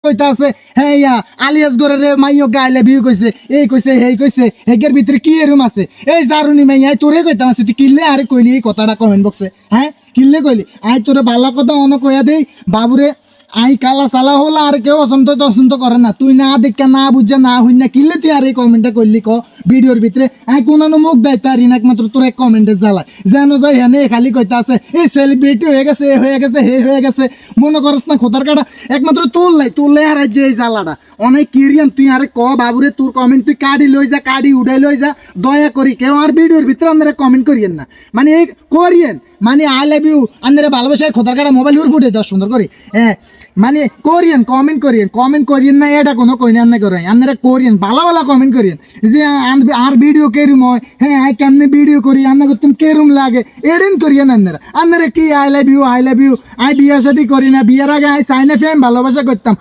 কইতা আছে হ্যাঁ ইয়া আলিয়াস গরে রে মাইও গাইলে বিউ কইছে এই কইছে হেই কইছে হেগের ভিতরে কি এরম আছে এই জারুনি মাইয়া তোরে কইতাম আছে তুই কিল্লে আরে কইলি এই কথাটা কমেন্ট বক্সে হ্যাঁ কিল্লে কইলি আই তোরে ভালো কথা অন কইয়া দেই বাবুরে আই কালা সালা হলা আর কেউ অসন্ত করে না তুই না দেখা না বুঝা না হই না কিল্লে তুই আর এই কমেন্টটা করলি ক ভিডিওর ভিতরে আই কোনানো মুখ দেয় তার একমাত্র তোর এক কমেন্টে জ্বালায় যেন যাই হেনে খালি কইতা আছে এই সেলিব্রিটি হয়ে গেছে এ হয়ে গেছে হে হয়ে গেছে মনে করস না খোদার কাটা একমাত্র তোরলে আর যে এই জ্বালাটা অনেক কিরিয়ান তুই আরে ক বাবুরে তোর কমেন্ট তুই কাড়ি লই যা কাড়ি উড়াই লই যা দয়া করি কেউ আর ভিডিওর ভিতরে আপনারা কমেন্ট করিয়েন না মানে এই করিয়েন মানে আই লাভ ইউ আপনারা ভালোবাসায় খোদার কাটা মোবাইল উড় ফুটে দাও সুন্দর করে হ্যাঁ মানে করিয়েন কমেন্ট করিয়েন না এটা কোনো কই না করে আপনারা করিয়েন ভালো ভালো কমেন্ট করিয়েন যে আর ভিডিও কেরম হয় হ্যাঁ আই কেমনে ভিডিও করি আপনার তুমি কেরম লাগে এডেন করিয়েন আপনারা কি আই লাভ ইউ আই বিয়া শাদি করি না বিয়ের আগে আই সাইনে ফেম ভালোবাসা করতাম